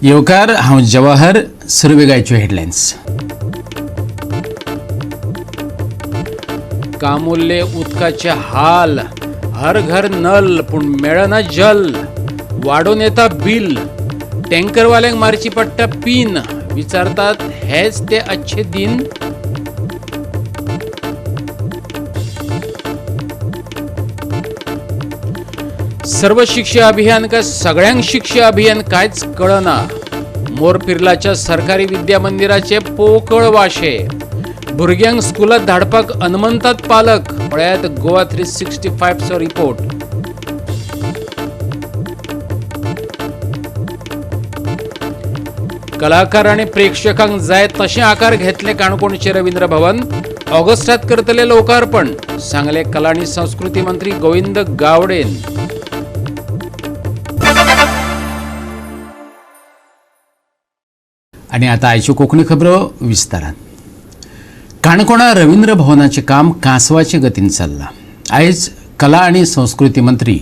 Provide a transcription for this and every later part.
येवकार हांव जवाहर सुरवेगायच्यो हेडलायन्स। काम उरले उदकाचे हाल, हर घर नल पूण मेळना जल, वाडून येता बिल, टँकरवाल्यांक मारची पडटा पिन, विचारतात हेच ते अच्छे दिन। सर्व शिक्षा अभियान का सगळ्यांक शिक्षा अभियान कांयच कळना। मोरपिर्लाच्या सरकारी विद्या मंदिराचे पोकळ वाशे, भुरग्यांक स्कुलात धाडपाक अनमनतात पालक। पळयात गोवा 365 चो रिपोर्ट। कलाकार आणि प्रेक्षकांक जाय तशें आकार घेतले काणकोणचे रवींद्र भवन। ऑगस्टात करतले लोकार्पण, सांगले कला आणि संस्कृती मंत्री गोविंद गावडेन। आणि आता आयच्यो कोंकणी खबरो विस्तारान। काणकोणा रवींद्र भवनाचे काम कांसवाचे गतीन चल्लां। आयज कला आणि संस्कृती मंत्री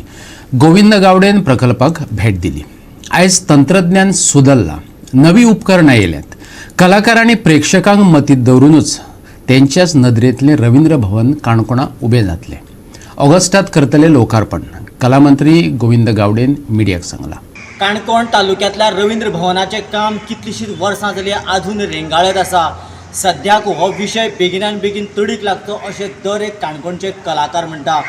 गोविंद गावडेन प्रकल्पाक भेट दिली। आयज तंत्रज्ञान सुदरलां, नवी उपकरणां येयल्यांत। कलाकार आणि प्रेक्षकांक मतींत दवरूनच तेंच्याच नदरेंतलें रवींद्र भवन काणकोणा उबें जातलें। ऑगस्टात करतले लोकार्पण, कला मंत्री गोविंद गावडेन मिडियाक सांगलां। काणकोण तालुक्यांतल्या रवींद्र भवनाचें काम कितलींशींच वर्सां जालीं आजून रेंगाळत आसा। सद्याक हो विशय बेगिनान बेगीन तडीक लागचो अशें दर एक काणकोणचे कलाकार म्हणटा।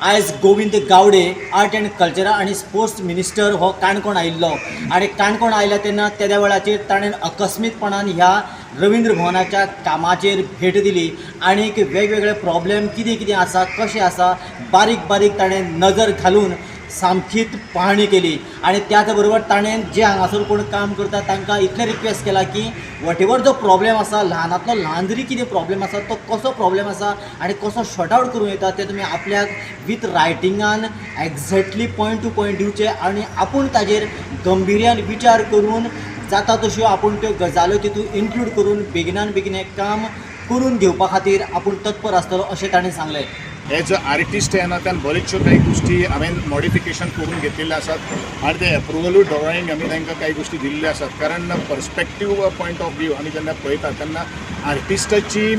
आयज Govind Gawde art and cultural आनी स्पोर्ट्स मिनिस्टर हो काणकोण आयिल्लो आनी काणकोण आयल्या तेन्ना त्या वेळाचेर ताणें अकस्मीतपणान ह्या रवींद्र भवनाच्या कामाचेर भेट दिली आनी वेगवेगळे प्रॉब्लेम कितें कितें आसा, कशें आसा, बारीक बारीक ताणें नजर घालून सामकीत पाहणी केली। आणि त्याच बरोबर ताणें जे हांगासर कोण काम करता तांकां इतलें रिक्वेस्ट केला की वॉटेवर जो प्रॉब्लेम आसा, ल्हानांतलो ल्हान जरी कितें प्रॉब्लेम आसा तो कसो प्रॉब्लेम आसा आनी कसो शॉर्ट आवट करूं येता ते तुमी आपल्याक विथ रायटिंगान एक्झॅक्टली पॉयंट टू पॉयंट दिवचे आनी आपूण ताजेर गंभीर्यान विचार करून जाता तश्यो आपूण त्यो गजाल्यो तितून इन्क्लूड करून बेगिनान बेगीन हें काम करून घेवपा खातीर आपूण तत्पर आसतलो अशें ताणें सांगलें। एज अ आर्टिस्ट आहे ना, त्यान बरेचशो काही गोष्टी हांवें मॉडिफिकेशन करून घेतलेले आसात आणि ते अप्रुवलूय ड्रॉइंग आमी तांकां काही गोष्टी दिल्ल्यो आसात। कारण पर्स्पेक्टीव पॉयंट ऑफ व्यू आमी जेन्ना पळयतात तेन्ना आर्टिस्टाची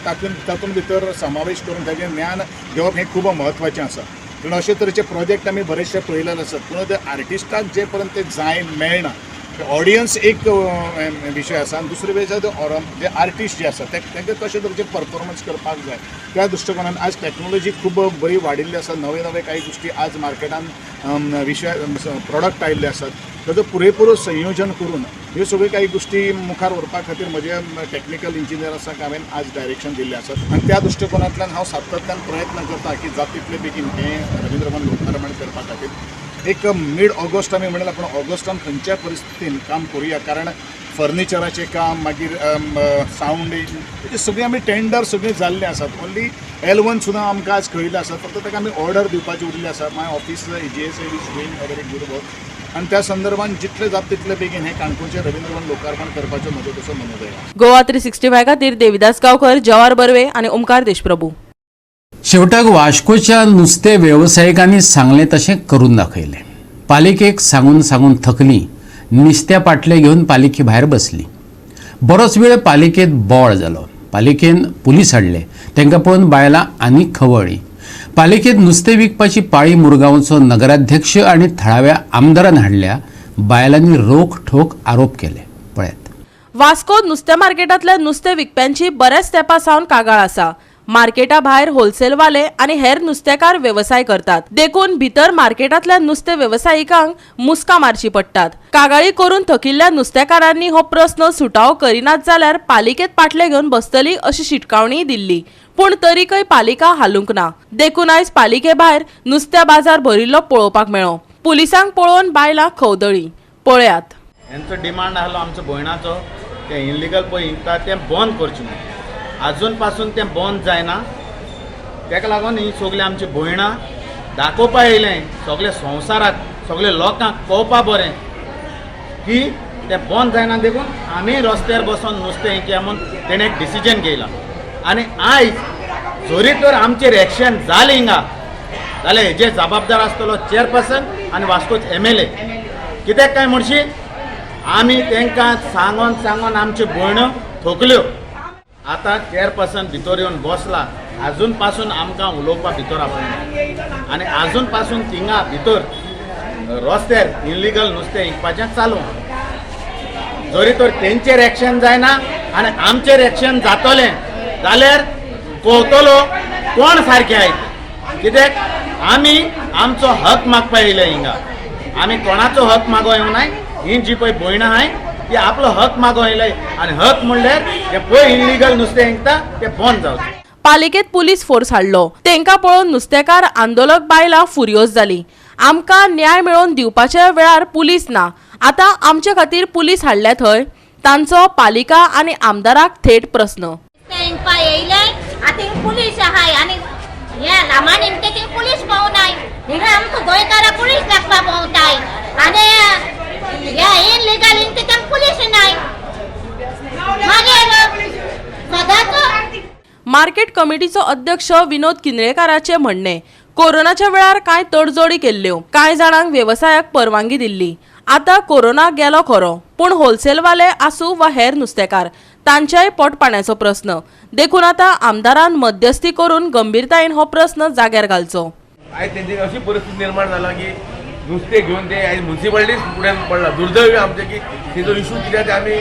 तातूंत भितर समावेश करून ताचें ज्ञान घेवप हें खूब म्हत्वाचें आसा। पूण अशे तरेचे प्रोजेक्ट आमी बरेचशे पळयलेले आसात, पूण ते आर्टिस्टाक जे पर्यंत ते जाय मेळना, ऑडियन्स एक विशय आसा आनी दुसरे वेळार जे आर्टिस्ट जे आसा तांकां कशे तरेचे परफॉर्मन्स करपाक जाय त्या दृश्टिकोनान आज टॅक्नॉलॉजी खूब बरी वाडिल्ली आसा। नवे नवे काही गोष्टी आज मार्केटान विशय प्रॉडक्ट आयिल्ले आसात, ताचो पुरेपूर संयोजन करून ह्यो सगळ्यो काही गोष्टी मुखार व्हरपा खातीर म्हजे टॅक्निकल इंजिनियर आसा हांवें आज डायरेक्शन दिल्लें आसात आनी त्या दृश्टिकोनांतल्यान हांव सातत्यान प्रयत्न करता की जाता तितले बेगीन हें रवींद्र भवन लोकार्पण करपा खातीर एक मिड ऑगस्ट आमी म्हणला, पूण ऑगस्टान खंयच्या परिस्थितीन काम करूया। कारण फर्निचराचें काम, मागीर सावंड, हेजे सगळें आमी टेंडर सगळें जाल्लें आसात। ओन्ली L1 सुद्दां आमकां आज कळिल्लें आसा, फक्त ताका आमी ऑर्डर दिवपाची उरली आसा। My office GSA is doing a very good work आनी त्या संदर्भान जितले जाता तितले बेगीन हें काणकोणचें रवींद्र भवन लोकार्पण करपाचो म्हजो तसो मनोदय आसा। गोवा 365 खातीर देविदास गांवकर, जवाहर बर्वे आनी ओमकार देशप्रभू। शेवटाक वास्कोच्या नुस्तें वेवसायिकांनी सांगलें तशें करून दाखयलें। पालिकेक सांगून सांगून थकली, निस्त्या पाटले घेवन पालिके भायर बसली। बरोच वेळ पालिकेत बोळ जालो। पालिकेन पुलीस हाडले, तांकां पळोवन बायलां आनीक खवळ्ळीं। पालिकेत नुस्तें विकपाची पाळी मुरगांवचो नगराध्यक्ष आनी थळाव्या आमदारान हाडल्या। बायलांनी रोख ठोक आरोप केले। पळयात। वास्कोत नुस्तें मार्केटांतल्या नुस्तें विकप्यांची बऱ्याच तेंपा सावन कागाळ आसा। मार्केटा भायर होलसेलवाले आनी हेर नुस्तेकार व्यवसाय करतात, देखून भितर मार्केटांतल्या नुस्तें वेवसायिकांक मुस्कां मारची पडटात। कागाळी करून थकिल्ल्या नुस्तेकारांनी हो प्रस्न सुटावो करिनात जाल्यार पालिकेत पाटले घेवन बसतली अशी शिटकावणी दिल्ली, पूण तरीकय पालिका हालूंक ना। देखून आयज पालिके भायर नुस्त्या बाजार भरिल्लो पळोवपाक मेळ्ळो। पुलिसांक पळोवन बायलां खवदळी। पळयात। यांचो डिमांड आसलो आमचो भयणाचो ते इलिगल पळय विकता तें बंद करचें म्हणून। आजून पासून तें बंद जायना, ताका लागून ही सगळीं आमची भयणां दाखोवपा येयलें सगळे संवसाराक, सगळे लोकांक कळपा बरें की तें बंद जायना। देखून आमी रस्त्यार बसून नुस्तें हें म्हूण तेणें एक डिसिजन घेयला आनी आयज जरी तर आमचेर एक्शन जालें हिंगा जाल्यार हेजे जबाबदार आसतलो चेअरपर्सन आनी वास्कोच MLA। कित्याक काय म्हणशी आमी तांकां सांगून सांगून आमच्यो भयण्यो थोकल्यो. आतां चेअरपर्सन भितर येवन बसला, आजून पासून आमकां उलोवपाक भितर आपयना आनी आजून पासून थिंगा भितर रस्त्यार इल्लिगल नुस्तें विकपाचें चालू. जरी तर तेंचेर एक्शन जायना आनी आमचेर एक्शन जातलें जाल्यार कळटलो कोण सारकें आहाय. कित्याक आमी आमचो हक मागपा येयले हिंगा. आमी कोणाचो हक मागो येवनाय. ही जी पळय भयणां आहाय ती आपलो हक मागो येयले आनी हक म्हणल्यार ते पळय इल्लिगल नुस्तें विकता ते बंद जावचें. पालिकेत पुलीस फोर्स हाडलो. तेंका पळोवन नुस्तेकार आंदोलक बायलां फुरियोज जाली. आमकां न्याय मेळोवन दिवपाच्या वेळार पुलीस ना, आतां आमचे खातीर पुलीस हाडल्या थंय. तांचो पालिका आनी आमदाराक थेट प्रस्न. तेंका येयले आतां पुलीस आहाय आनी ह्या लांबान इमके ती पुलीस पावनाय. हिंगा आमकां गोंयकारां पुलीस लागपा पावताय आनी ह्या इनलिगल इमके ते पुलीस नाय. मागीर सदांचो मार्केट कमिटीचो अध्यक्ष विनोद किनळेकाराचे म्हणणे, कोरोनाच्या वेळार कांय तडजोडी केल्ल्यो, कांय जाणांक वेवसायाक परवानगी दिल्ली. आतां कोरोना गेलो खरो, पूण होलसेलवाले आसूं वा हेर नुस्तेकार तांच्याय पोटपाण्याचो प्रस्न. देखून आतां आमदारान मध्यस्थी करून गंभीरतायेन हो प्रस्न जाग्यार घालचो. आयज तेंची अशी परिस्थिती निर्माण जाला की नुस्तें घेवन ते आयज म्युन्सिपालिटीच फुड्यान पडला. दुर्दैवी आमचे की तेजो इशू कित्याक ते आमी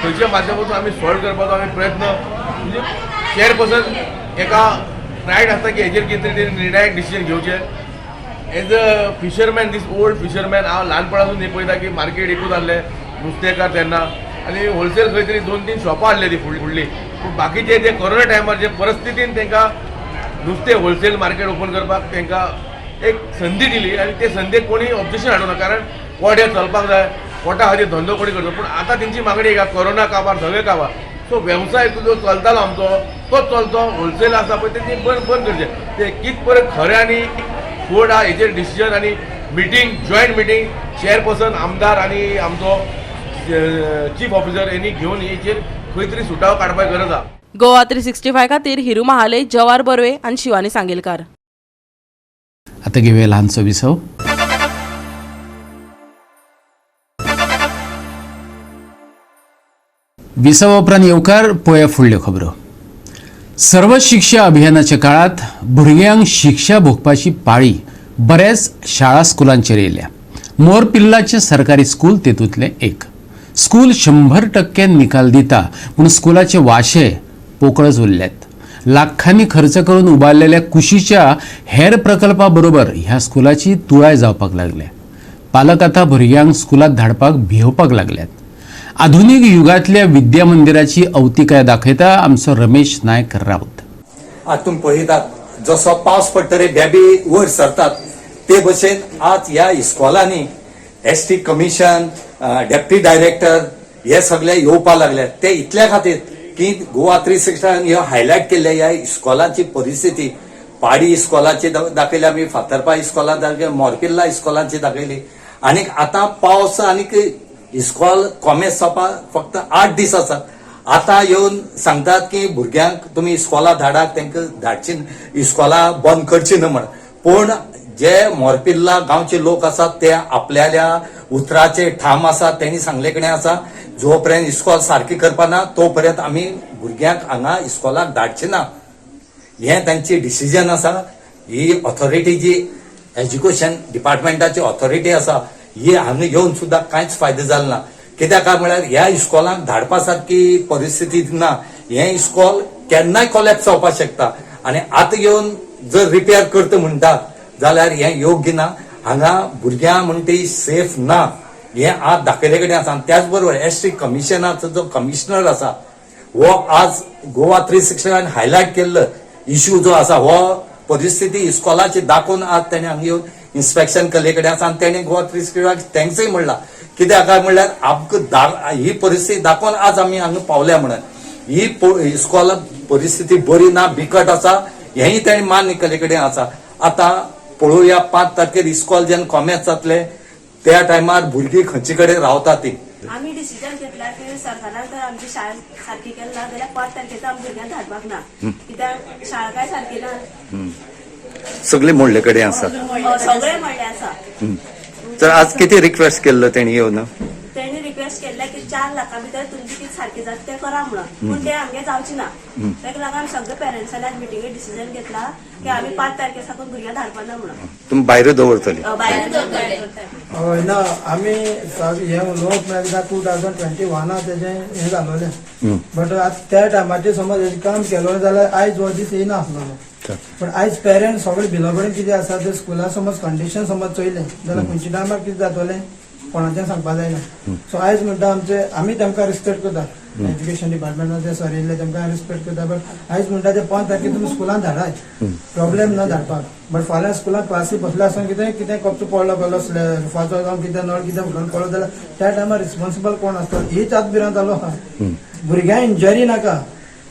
खंयच्या माध्यमांतून आमी सॉल्व करपाचो आमी प्रयत्न म्हणजे चेअरपर्सन एका रायट आसता की हेजेर कितें तरी निर्णायक डिसिजन घेवचें. As a fisherman, this old fisherman, हांव ल्हानपणासून न्ही पळयता की मार्केट एकूच आहलें नुस्तेकार तेन्ना आनी होलसेल खंय तरी 2-3 शॉपां आहली ती फुडली. पूण बाकीचे जे कोरोना टायमार जे परिस्थितीन तांकां नुस्तें होलसेल मार्केट ओपन करपाक तांकां एक संदी दिली आनी ते संदेक कोणी ऑब्जेक्शन हाडूं ना. कारण कोडे चलपाक जाय, पोटा खातीर धंदो कोणी करचो. पूण आतां तेंची मागणी एक कोरोना काबार सगळे काबार. सो वेवसाय जो चलतालो आमचो तोच चलचो. होलसेल आसा पळय तेंची बंद करचें. ते कित पळय खरें आनी फोड आहा हेचेर डिसिजन आनी मिटींग, जॉयंट मिटींग चेअरपर्सन, आमदार आनी आमचो चीफ ऑफिसर हेंनी घेवन हेचेर खंय तरी सुटावो काडपाची गरज आहा. गोवा 365 खातीर हिरू महाले, जवार बर्वे आनी शिवानी सांगेलकार. आता घेऊया लहानसो विसव. विसव उपरांत येवकार पळया फुडल्यो खबरो. सर्व शिक्षा अभियानाच्या काळात भुरग्यांक शिक्षा भोगपाची पाळी बऱ्याच शाळा स्कुलांचेर येयल्या. मोरपिल्लाचें सरकारी स्कूल तेतूंतलें एक. स्कूल 100% निकाल दिता, पूण स्कुलाचे वाशे पोकळच उरल्यात. लाखांनी खर्च करून उबारलेल्या कुशीच्या हेर प्रकल्पाबरोबर ह्या स्कुलाची तुळाय जावपाक लागल्या. पालक आता भुरग्यांक स्कुलात धाडपाक भिवपाक लागल्यात. आधुनिक युगातल्या विद्या मंदिराची अवतिकाय दाखयता आमचो रमेश नायक राऊत. आतून पळयतात जसो पावस पडटरे बेबी वयर सरतात ते भशेन आज ह्या इस्कॉलांनी एसटी कमिशन, डेप्टी डायरेक्टर हे सगळे येवपाक लागले. ते इतल्या खातीर की गोवा 365 ह्यो हायलायट केल्ल्या ह्या इस्कॉलांची परिस्थिती. पाडी इस्कॉलाची दाखयली आमी, फातर्पा इस्कॉलां दाखयली, मोरपिल्ला इस्कॉलांची दाखयली. आनीक आतां पावस आनीक इस्कॉल कॉमेस जावपाक फक्त 8 दीस आसात. आतां येवन सांगतात की भुरग्यांक तुमी इस्कॉला धाडात, तांकां धाडची इस्कॉला बंद करची न्हू म्हण. पूण जे मोरपिल्ला गांवचे लोक आसात ते आपल्याल्या उतराचे ठाम आसात. त्यांनी सांगले कडेन आसा जो पर्यंत इस्कॉल सारकी करपाना तो पर्यंत आमी भुरग्यांक हांगा इस्कॉलाक धाडचे ना. हे तांची डिसिजन आसा. ही ऑथॉरिटी जी एज्युकेशन डिपार्टमेंटाची ऑथॉरिटी आसा ही हांगा येवन सुद्दां कांयच फायदो जालो ना. कित्याक काय म्हळ्यार ह्या इस्कॉलांक धाडपा सारकी परिस्थिती ना. हे इस्कॉल केन्नाय कोलॅप्स जावपाक शकता आनी आतां येवन जर रिपेअर करता म्हणटा जाल्यार हे योग्य ना. हांगा भुरग्यां म्हणटा ती सेफ ना. हे आज दाखयले कडेन आसा. त्याच बरोबर एसटी कमिशनाचो जो कमिशनर आसा हो आज गोवा 365 हायलायट केल्लो इश्यू जो आसा हो परिस्थिती इस्कॉलाची दाखोवन आज ताणें हांगा येवन इन्स्पेक्शन केल्ले कडेन आसा आनी ताणें गोवा 365 थँक्सय म्हणला. कित्याक काय म्हणल्यार आमकां ही परिस्थिती दाखोवन आज आमी हांगा पावल्या म्हणून. ही इस्कॉल परिस्थिती बरी ना, बिकट आसा हेंय ताणें मान्य केल्ले कडेन आसा. आतां पळोवया 5 तारखेर इस्कॉल जेन्ना कॉमेस जातले त्या टायमार भुरगीं खंयचे कडेन रावता ती. आम्ही डिसिजन घेतला की सरकारान जर आमची शाळा सारखी केली ना जाल्यार 5 तारखेचा आमच्या भुरग्यांक धाडपाक ना. कित्याक शाळा काय सारकी ना. सगळे मोडले कडेन आसा. सगळे म्हणले आसा. तर आज किती रिक्वेस्ट केल्लो तेणी येवन त्यांनी रिक्वेस्ट रिक्वेस्ट केल्ले की 4 लाखा भितर तुमची कितें सारकें जाता तें करा म्हणून पूण तें आमगे जावचें ना ताका लागून आमी सगळे पेरंट्सांनी आज मिटिंगेक डिसिजन घेतला की आमी 5 तारखे साकून भुरग्यांक धाडपाना म्हणून तुम्ही भायर दवरतले भायर दवरता हय ना आमी हे उलोवप ना एकदां 2021 तेजें हें घालोलें बट आतां त्या टायमाचेर समज हेजें काम केलो जाल्यार आयज हो दीस येयना आसलोलो पण आयज पेरंट्स सगळे भिलोबडेन कितें आसा ते स्कुलान समज कंडिशन समज चोयलें जाल्यार खंयच्या टायमार कितें जातलें कोणाचें सांगपा जायना सो आयज म्हणटा आमी तेमकां रिस्पेक्ट करता एज्युकेशन डिपार्टमेंटान ते सर येयले तेमकां रिस्पेक्ट करता बट आयज म्हणटा ते 5 तारखेर तुमी स्कुलान धाडाय प्रॉब्लेम ना धाडपाक बट फाल्यां स्कुलान क्लासी बसले आसतना कितें कपचो पडलो गेलो रुफाचो जावं कितें नळ कितें फुटून पडलो जाल्यार त्या टायमार रिस्पॉन्सिबल कोण आसता हीच आत भिरांत जालो आहा भुरग्यांक इंजरी नाका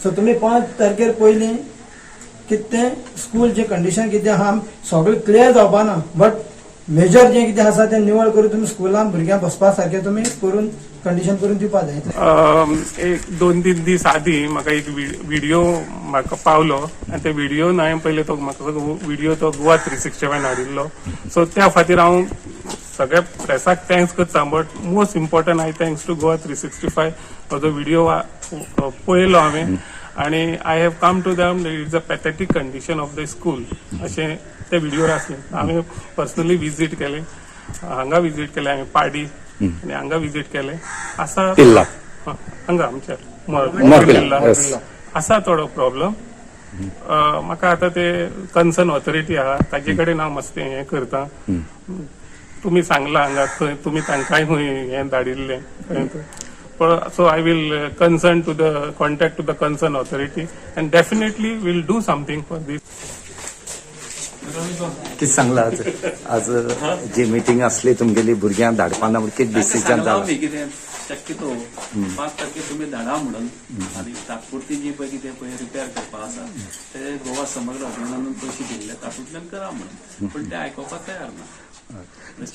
सो तुमी 5 तारखेर पयलीं कितें स्कूल जे कंडिशन कितें आहा सगळें क्लियर जावपा ना बट मेजर जे कितें आसा तें निवळ करून तुमी स्कुलान भुरग्यांक बसपा सारकें तुमी करून कंडिशन करून दिवपा जाय एक 2-3 दीस आदीं म्हाका एक व्हिडिओ म्हाका पावलो आनी त्या व्हिडिओन हांवें पयले तो म्हाका व्हिडिओ तो गोवा 365 हाडिल्लो सो त्या खातीर हांव सगळ्या प्रेसाक थँक्स करता but most important hi thanks to Goa 365 हो जो व्हिडिओ पळयलो हांवें आणि I have come to them it's a pathetic condition of the school अशें ते व्हिडिओर आसलें हांवें पर्सनली विजीट केलें हांगा विजीट केलें हांवें पाडी आनी हांगा विजीट केलें आसा हांगा आमच्या मोरपिल्ला आसा थोडो प्रॉब्लम म्हाका आतां ते कन्सर्न ऑथॉरिटी आहा ताजे कडेन हांव मातशें हें करता तुमी सांगलां हांगा थंय तुमी तांकांय खंय हें धाडिल्लें so I will contact to the concerned authority and definitely will do something for this. कितें सांगला आज जी मिटींग आसली तुमगेली भुरग्यांक धाडपाना कितें डिसिजन जालें कितें शक्यतो 5 तारखेर तुमी धाडा म्हणून आनी तात्पुरती जी पळय कितें पळय रिपेर करपा आसा ते गोवा समग्र अभियानान पयशे दिल्ले तातूंतल्यान करा म्हणून पूण ते आयकोपाक तयार ना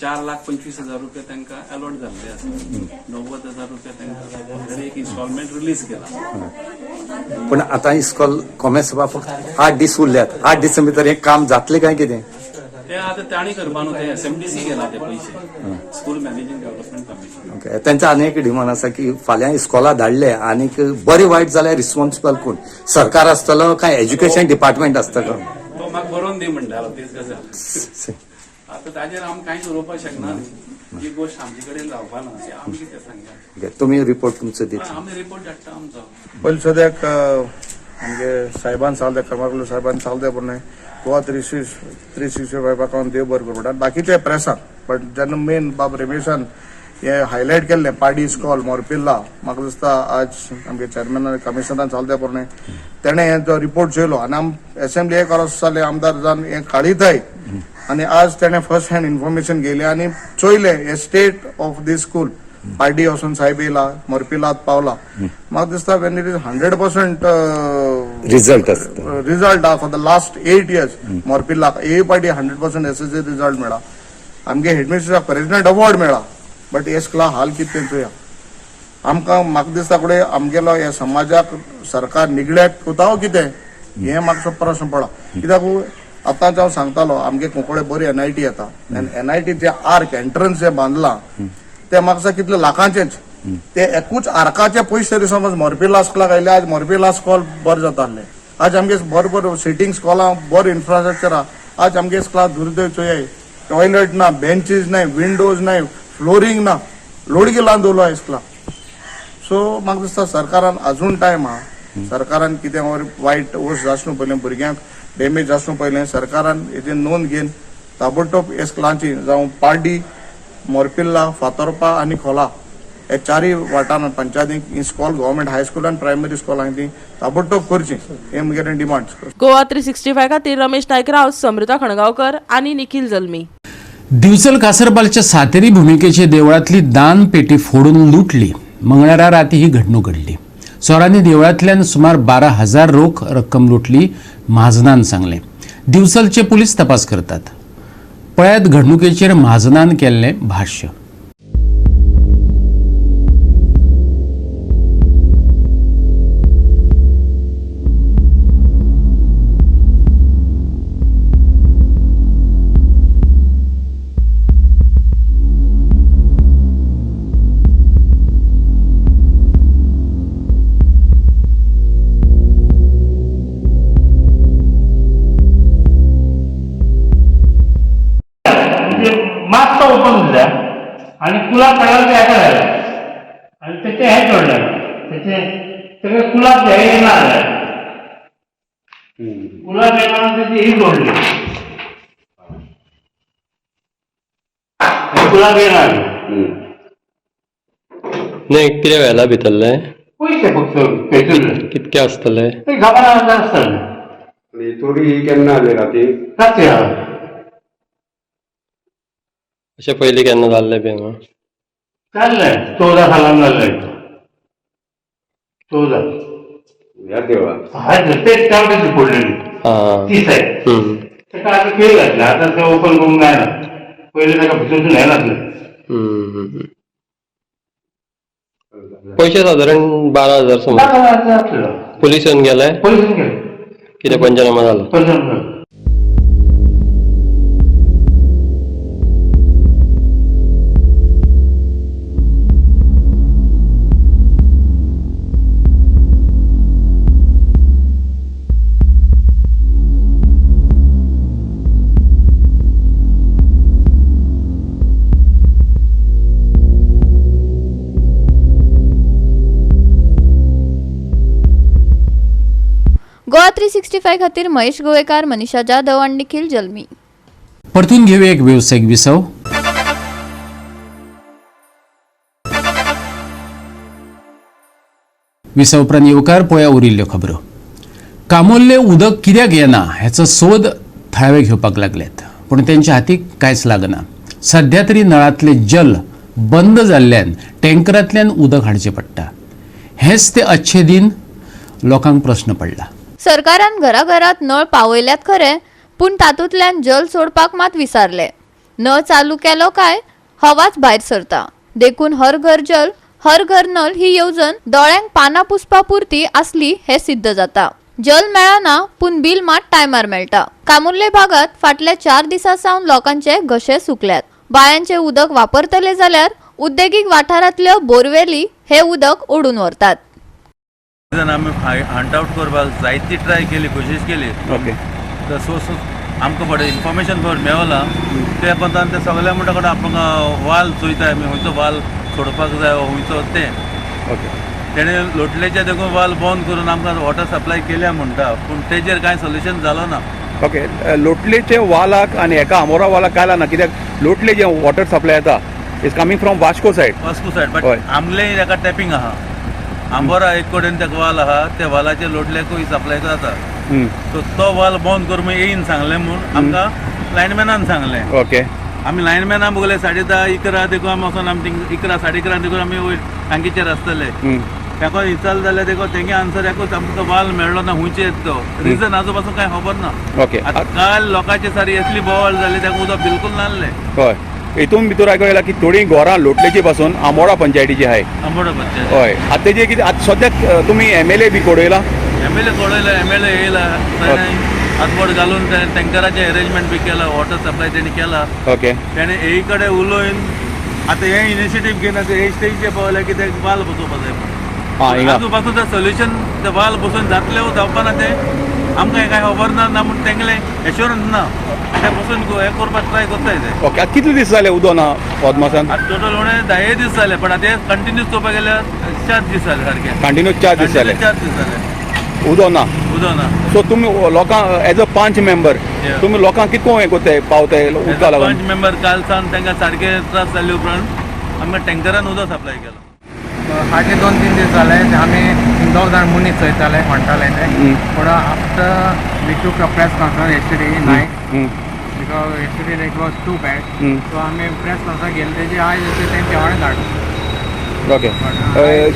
4,25,000 रुपया तांकां अलॉट जाल्ले आसा 90,000 रुपया तांकां एक इन्स्टॉलमेंट रिलीज केला पण आतां इस्कॉल कॉमर्स फक्त 8 दीस उरल्यात 8 दिसां भितर हें काम जातलें काय कितें ते आतां तांणी करपा न्हू ते SMDC गेला ते पयशे school managing development commission okay त्यांचा आनी एक डिमांड आसा की फाल्यां इस्कॉला धाडले आनीक बरें वायट जाल्यार रिस्पॉन्सिबल कोण सरकार आसतलो काय एज्युकेशन डिपार्टमेंट आसतलो तो म्हाका बरोवन दी म्हणटालो तीच गजाल आता ताजेर आमी कांयच उलोवपाक शकना न्ही जी गोश्ट आमचे कडेन जावपा ना ती आमी कितें सांगया तुम्ही रिपोर्ट तुमचो दिता आमी रिपोर्ट धाडटा आमचो पयलीं सद्याक आमगे साहेबान सांगले कर्माकुल साहेबान सांगले पूण गोवा 365 अकाउंट देव बरें करता बाकीचे प्रेसाक बट जेन्ना मेन बाब रमेशान हे हायलायट केल्लें पाडी इस्कॉल मोरपिल्ला म्हाका दिसता आज आमगे चेअरमॅन कमिशनरान सांगले पडलें तेणें जो रिपोर्ट चोयलो आनी आम असेंब्ली एक वर्स जालें आमदार जावन हें काडीताय आणि आज त्याने फर्स्ट हँड इन्फॉर्मेशन गेले आणि चोयले हे state of this school party वचून साहेब येयला मोरपिलात पावला म्हाका दिसता when it is 100% result for the last 8 years मोरपिला ए पार्टी 100% SSA रिजल्ट मेळा आमगे हेडमिस्ट्रेस प्रेसिडेंट अवॉर्ड मेळा बट हे स्कुला हाल कितें चोया आमकां म्हाका दिसता फुडें आमगेलो ह्या समाजाक सरकार निगड्याक कोताव कितें हें म्हाका प्रश्न पडला कित्याक आतां हांव सांगतालो आमगे कोंकळे बरी NIT येता आनी NIT जे आर्क एंट्रन्स जे बांदलां ते म्हाका दिसता कितले लाखांचेच ते एकूच आर्काचे पयशे तरी समज मोरपिला स्कुलाक आयले आज मोरपिला स्कॉल बरें जातालें आज आमगे बरोबर सिटींग स्कॉलां बरें इन्फ्रास्ट्रक्चर आहा आज आमगे स्कुलाक दुर्दैव चोयाय टॉयलेट ना बेंचीस नाय विंडोज नाय फ्लोरिंग ना लोडगी लावन दवरलो ह्या स्कुलाक सो म्हाका दिसता सरकारान अजून टायम आहा सरकारान कितें वायट वस्त आसनू पयलें भुरग्यांक डॅमेज आसूं पयलें सरकारान हेजी नोंद घेवन ताबडतोब हे स्कुलांची जावं पार्डी मोरपिल्ला फातोर्पा आनी खोला हे 4 वाठारांत पंचायतीक इस्कॉल गव्हर्मेंट हायस्कूल आनी प्रायमरी स्कूलांक ती ताबडतोब करची हे म्हगे डिमांड गोवा 365 खातीर रमेश नायक राव, समृता खणगांवकर आनी निखिल जल्मी. दिवचल कासरपालच्या सातेरी भूमिकेचे देवळातली दान पेटी फोडून लुटली. मंगळारा राती ही घडणूक घडली. चोरांनी देवळातल्यान सुमार 12,000 रोख रक्कम लुटली, महाजनान सांगले. दिवचलचे पुलीस तपास करतात. पळयात घडणुकेचेर महाजनान केल्लें भाष्य. करून दिला आणि कुलाब पडला ते हेका झाला आणि त्याचे हे जोडले त्याचे सगळे कुलाब हे येणार कुलाब येणार त्याची ही जोडली कुलाब येणार नाही कितें व्हेला भितरले पयशे फक्त पेट्रोल कितके आसतले ते गावाला आसतले चोरी केन्ना जाली राती रात्री अशें पयलीं केन्ना जाल्लें बी हांगा चाललंय 14 सालांनी जाल्लंय 14 ह्या देवळात हाय तेच त्यावेळेस पडलेली ती सायड ताका आतां खेळ घातला आतां ते ओपन करूंक जायना पयलीं ताका भितरसून हे नासलें पयशे सादारण 12,000 समज पुलिसान गेले पोलिसांनी गेले कितें पंचनामा जालो पंचनामा गोवा 365 खातीर महेश गोवेकार, मनीषा जाधव आणि निखिल जल्मी. परतून घेऊया एक व्यावसायिक विसव. विसव उपरांत येवकार पळया उरिल्ल्यो खबरो. कामोल्ले उदक कित्याक येना हेचो सोद थळावे घेवपाक लागल्यात, पूण तेंच्या हातीक कांयच लागना. सध्या तरी नळांतले जल बंद जाल्ल्यान टँकरांतल्यान उदक हाडचें पडटा. हेच ते अच्छे दिन लोकांक प्रश्न पडला. सरकारान घराघरात नळ पावयल्यात खरे, पूण तातूंतल्यान जल सोडपाक मात विसारले. नळ चालू केलो काय हवाच भायर सरता. देखून हर घर जल हर घर नळ ही येवजण दोळ्यांक पानां पुसपा पुरती आसली हे सिद्ध जाता. जल मेळना पूण बिल मात टायमार मेळटा. कामुर्ले भागात फाटल्या 4 दिसां सावन लोकांचे घशे सुकल्यात. बायांचे उदक वापरतले जाल्यार उद्देगीक वाठारांतल्यो बोरवेली हे उदक ओडून व्हरतात. आमी हंट आउट करपाक जायती ट्राय केली, कोशिश केली. ओके सो आमकां बरें इन्फॉर्मेशन मेळ्ळां ते कोंतान ते सगळ्या म्हणटा कडेन आमकां वाल चोयताय आमी खंयचो वाल सोडपाक जाय खंयचो तें. ओके तेणे लोटलेचे देखून वाल बंद करून आमकां वॉटर सप्लाय केल्या म्हणटा, पूण तेजेर कांय सोल्युशन जालो ना. ओके लोटलेचे वालाक आनी एका आमोरा वालाक काय ना, कित्याक लोटले जे वॉटर सप्लाय येता is coming from Vasco said. But आमले एका टॅपिंग आहा, आंबोरा एक कडेन तेका वाल आहा, त्या वालाचे लोटल्याकूय सप्लाय जाता. सो तो वाल बंद करून येईन सांगलें म्हूण आमकां लायनमॅनान सांगलें. ओके आमी लायनमॅनाक बगले 10:30 11 देखून आमी वचून आमी 11 11:30 देखून आमी वयर टांकीचेर आसतले. तेका विचारलें जाल्यार देखून तेंगे आन्सर एकूच आमकां तो वाल मेळ्ळो ना हुंयचे येत तो रिजन आजू पासून कांय खबर ना. ओके आतां काल लोकांची सारी येतली बोवाळ जाली, तेका उदक बिलकूल नासलें. हय हितून भितर आयकूं की थोडी घरां लोटलेची पासून आमोरा पंचायतीची आहाय. आंबोडा पंचायत हय आतां तेजे कितें आतां सद्याक तुमी MLA बी कोडयला. MLA कळयला, MLA येयला, हातबोट घालून टँकराचे अरेंजमेंट बी केला, वॉटर सप्लाय तेणी केला. ओके तेणे हे कडेन उलोवन आतां हे इनिशिएटीव घेवन आतां हे स्टेजीचेर पावल्या की ते वाल बसोवपा जाय. हातू पासून ते सोल्युशन ते वाल बसून जातले जावपाना ते आमकां हे कांय खबर ना म्हूण तेंगले एश्युरन्स ना. ते बसून हे करपाक ट्राय करताय ते. ओके आतां कितले दीस जाले उदक ना पद्मासान? आतां टोटल उणे 10 दीस जाले, पण आतां हे कंटिन्यूस चोवपाक गेल्यार 4 दीस जाले सारके. कंटिन्यूस 4 दीस जाले 4 दीस जाले उदक ना. उदक ना. सो तुमी लोकांक एज अ पंच मेंबर तुमी लोकांक कितको हें कोत्ताय पावताय उदका लागून? पंच मेंबर काल सावन तांकां सारके त्रास जाल्ले उपरांत आमकां टँकरान उदक सप्लाय केलो. फाटले 2-3 दीस जाले आमी 2 जाण मनीस चयताले म्हणटाले ते, पूण after we took a press conference yesterday night because yesterday it was too bad. So आमी प्रेस कॉन्फरन्स गेले तेजे आयज तेंचे वाडे धाडलो. ओके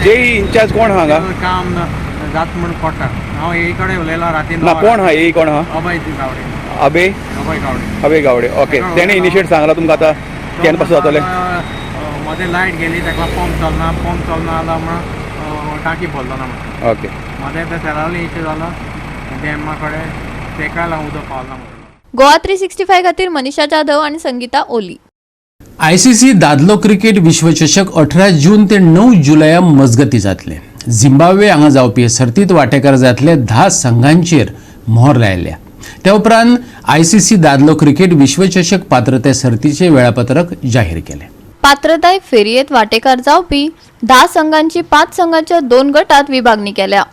जे इंचार्ज कोण हांगा? काम जात म्हूण कोटा हांव हे कडेन उलयला राती. ना कोण हा हे कोण हा? अभय गावडे. अभय गावडे. अभय गावडे. ओके तेणे इनिशिएट सांगला तुमकां आतां केन्ना पासून जातले? मदें लायट गेली ताका पंप चलना जाल्यार म्हणून टाकी भरलो ना म्हणून. ओके मदें ते सेरावली इश्यू जालो डॅमा कडेन तेका लागून उदक पावना म्हणून. गोवा 365 खातीर मनीषा जाधव आणि संगीता ओली. ICC दादलो क्रिकेट विश्वचषक 18 जून ते 9 जुलया मजगती जातले. झिम्बाब्वे हांगा जावपी सर्तीत वांटेकार जातले 10 संघांचेर मोहर लायल्या. त्या उपरांत ICC दादलो क्रिकेट विश्वचषक पात्रते सर्तीचे वेळापत्रक जाहीर केले. पात्रताय फेरयेत वांटेकार जावपी 10 संघांची 5 संघांच्या 2 गटात विभागणी केल्या.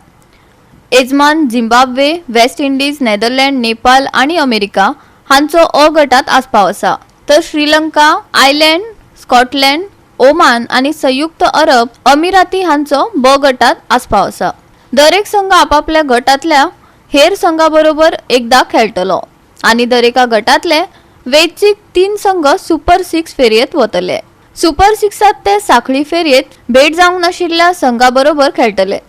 यजमान Zimbabwe, West Indies, Netherland, Nepal आणि अमेरिका हांचो अ गटात आस्पाव आसा, तर श्रीलंका, आयलँड, स्कॉटलँड, ओमान आणि संयुक्त अरब अमिराती हांचो ब गटात आस्पाव आसा. दरेक संघ आपापल्या गटातल्या हेर संघाबरोबर एकदा खेळटलो आणि दरेका गटातले वैयक्तिक 3 संघ सुपर 6 फेरयेत वतले. सुपर 6 ते साखळी फेरयेत भेट जावंक नाशिल्ल्या संघाबरोबर खेळटले.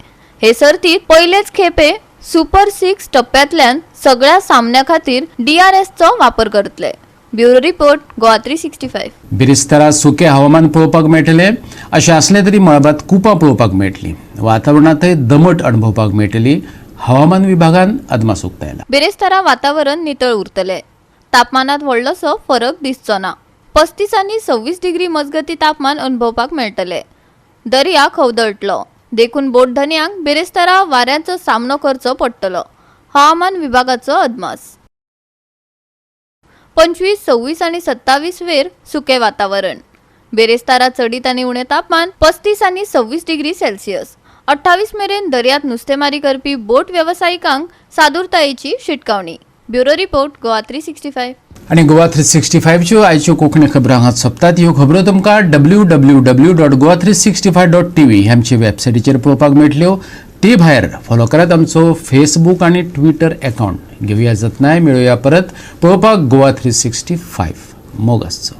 हे सर्तीत पयलेच खेपे सुपर 6 टप्प्यातल्यान सगळ्या सामन्या खातीर DRSचो वापर करतले. Bureau report Goa 365. बिरेस्तारा सुके हवामान पळोवपाक मेळटले. अशें असलें तरी मळबात कुपां पळोवपाक मेळटली. वातावरणांतय दमट अणभवपाक मेळटली. हवामान विभागान अदमास उक्तायला. बिरेस्तारा वातावरण नितळ उरतले. तापमानात व्हडलोसो फरक दिसचो ना. 35 आनी 26 डिग्री मजगती तापमान अनुभवपाक मेळटले. दर्या खवदळटलो. देखून बोट धन्यांक बिरेस्तारा वाऱ्याचो सामनो करचो पडटलो. हवामान विभागाचो अदमास. 25, 26 आनी 27 वेर सुके वातावरण. बेरेस्तारा चडीत आनी उणें तापमान 35 आनी 26 डिग्री सेल्सियस. 28 मेरेन दर्यांत नुस्तेमारी करपी बोट वेवसायिकांक सादूरतायेची शिटकावणी. Bureau report Goa 365. आणि गोवा 365 च्यो आयच्यो कोंकणी खबरो हांगा सोंपतात. ह्यो खबरो तुमकां www.goa365.tv ह्या आमचे वेबसायटीचेर पळोवपाक मेळटल्यो. ते भायर फॉलो करात आमचो फेसबूक आणि ट्विटर अकाउंट. घेवया जतनाय. मेळुया परत. पळोवपाक गोवा 365 मोग आसचो.